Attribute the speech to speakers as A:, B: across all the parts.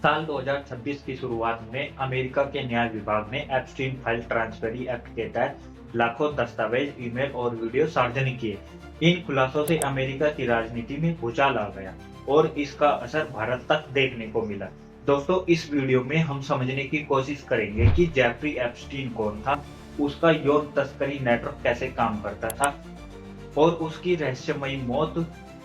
A: साल 2026 की शुरुआत में अमेरिका के न्याय विभाग ने एप्स्टीन फाइल ट्रांसफरी एक्ट के तहत लाखों दस्तावेज, ईमेल और वीडियो सार्वजनिक किए। इन खुलासों से अमेरिका की राजनीति में भूचाल आ गया और इसका असर भारत तक देखने को मिला। दोस्तों, इस वीडियो में हम समझने की कोशिश करेंगे कि जेफरी एप्स्टीन कौन था, उसका यौन तस्करी नेटवर्क कैसे काम करता था और उसकी रहस्यमयी मौत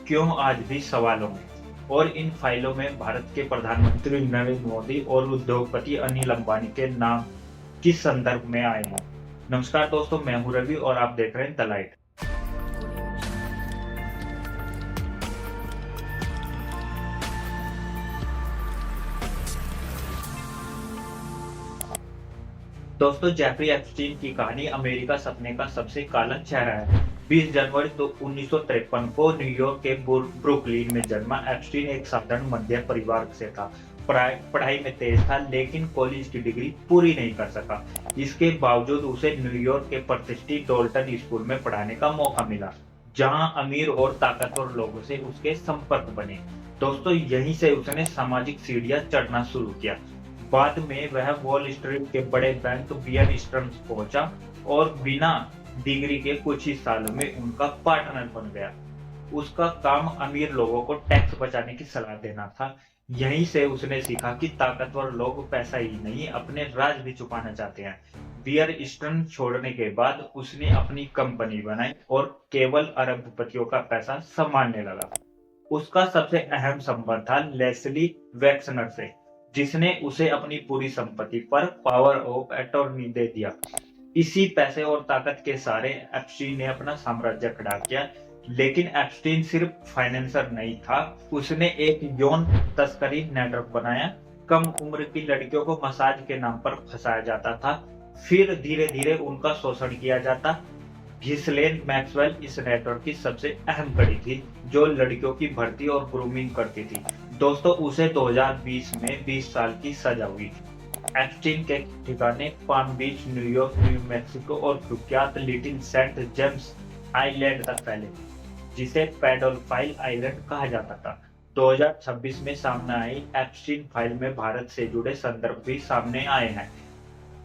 A: क्यों आज भी सवालों में। और इन फाइलों में भारत के प्रधानमंत्री नरेंद्र मोदी और उद्योगपति अनिल अंबानी के नाम किस संदर्भ में आए हैं। नमस्कार दोस्तों, मैं हूं रवि और आप देख रहे हैं द लाइट। दोस्तों, जेफरी एप्स्टीन की कहानी अमेरिका सपने का सबसे काला चेहरा है। 20 जनवरी 1953 को न्यूयॉर्क के ब्रुकलिन में जन्मा एप्स्टीन एक साधारण मध्यम परिवार से था। पढ़ाई में तेज था, लेकिन कॉलेज की डिग्री पूरी नहीं कर सका। इसके बावजूद उसे न्यूयॉर्क के प्रतिष्ठित डोल्टन स्कूल में पढ़ाने का मौका मिला, जहां अमीर और ताकतवर लोगों से उसके संपर्क बने। दोस्तों, यहीं से उसने सामाजिक सीढ़ियां चढ़ना शुरू किया। बाद में वह वॉल स्ट्रीट के बड़े बैंक बियर स्टर्न्स पहुंचा और बिना डिग्री के कुछ ही सालों में उनका पार्टनर बन गया। उसका काम अमीर लोगों को टैक्स बचाने की सलाह देना था। यहीं से उसने सीखा कि ताकतवर लोग पैसा ही नहीं, अपने राज भी छुपाना चाहते हैं। बियर स्टर्न छोड़ने के बाद उसने अपनी कंपनी बनाई और केवल अरबपतियों का पैसा संभालने लगा। उसका सबसे अहम संबंध था लेस्ली वैक्सनर से, जिसने उसे अपनी पूरी संपत्ति पर पावर ऑफ अटॉर्नी दे दिया। इसी पैसे और ताकत के सहारे एप्स्टीन ने अपना साम्राज्य खड़ा किया। लेकिन एप्स्टीन सिर्फ फाइनेंसर नहीं था, उसने एक यौन तस्करी नेटवर्क बनाया। कम उम्र की लड़कियों को मसाज के नाम पर फंसाया जाता था, फिर धीरे धीरे उनका शोषण किया जाता। घिसलेन मैक्सवेल इस नेटवर्क की सबसे अहम कड़ी थी, जो लड़कियों की भर्ती और ग्रूमिंग करती थी। दोस्तों, उसे 2020 में 20 साल की सजा हुई। एप्स्टीन के ठिकाने पाम बीच, न्यूयॉर्क, न्यू मैक्सिको और कुख्यात लिटिल सेंट जेम्स आइलैंड तक फैले, जिसे पेडोफाइल आइलैंड कहा जाता था। 2026 में सामने आई एप्स्टीन फाइल में भारत से जुड़े संदर्भ भी सामने आए हैं।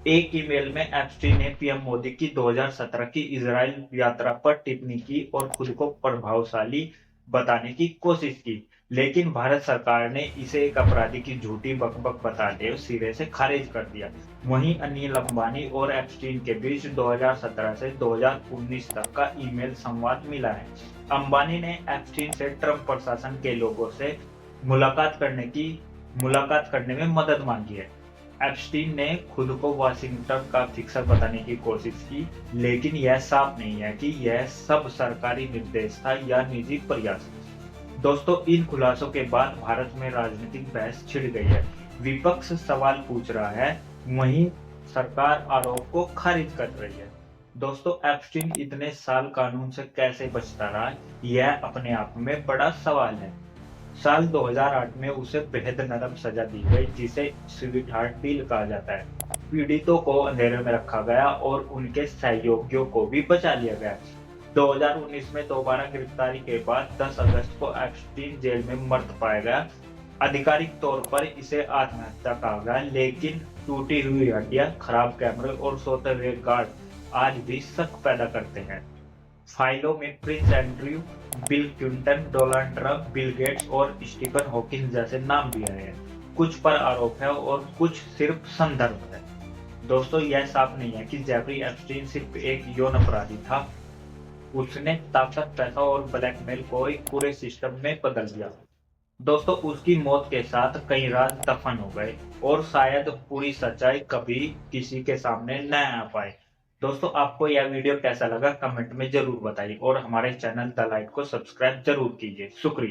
A: एक ईमेल में एप्स्टीन ने पीएम मोदी की 2017 की इजराइल यात्रा पर टिप्पणी की और खुद को प्रभावशाली बताने की कोशिश की, लेकिन भारत सरकार ने इसे एक अपराधी की झूठी बकबक बताते सिरे से खारिज कर दिया। वहीं अनिल अंबानी और एप्स्टीन के बीच 2017 से 2019 तक का ईमेल संवाद मिला है। अंबानी ने एप्स्टीन से ट्रंप प्रशासन के लोगों से मुलाकात करने में मदद मांगी है। एप्स्टीन ने खुद को वाशिंगटन का फिक्सर बताने की कोशिश की, लेकिन यह साफ नहीं है कि यह सब सरकारी निर्देश था या निजी प्रयास। दोस्तों, इन खुलासों के बाद भारत में राजनीतिक बहस छिड़ गई है। विपक्ष सवाल पूछ रहा है, वहीं सरकार आरोप को खारिज कर रही है। दोस्तों, एप्स्टीन इतने साल कानून से कैसे बचता रहा, यह अपने आप में बड़ा सवाल है। साल 2008 में उसे बेहद नरम सजा दी गई, जिसे स्वीट हार्ट डील कहा जाता है। पीड़ितों को अंधेरे में रखा गया और उनके सहयोगियों को भी बचा लिया गया। 2019 में दोबारा गिरफ्तारी के बाद 10 अगस्त को एप्स्टीन जेल में मृत पाया गया। आधिकारिक तौर पर इसे आत्महत्या कहा गया, लेकिन टूटी हुई हड्डियां, खराब कैमरे और सोते हुए गार्ड आज भी शक पैदा करते हैं। फाइलों में Prince Andrew, bill Clinton, Donald Trump, Bill Gates और स्टीफन हॉकिंस जैसे नाम भी आए हैं। कुछ पर आरोप है और कुछ सिर्फ संदर्भ है। दोस्तों, यह साफ नहीं है कि जेफरी एप्स्टीन सिर्फ एक यौन अपराधी था। उसने ताकत, पैसा और ब्लैकमेल को एक पूरे सिस्टम में बदल दिया। दोस्तों, उसकी मौत के साथ कई राज दफन हो गए और शायद पूरी सच्चाई कभी किसी के सामने न आ पाए। दोस्तों, आपको यह वीडियो कैसा लगा कमेंट में जरूर बताइए और हमारे चैनल द लाइट को सब्सक्राइब जरूर कीजिए। शुक्रिया।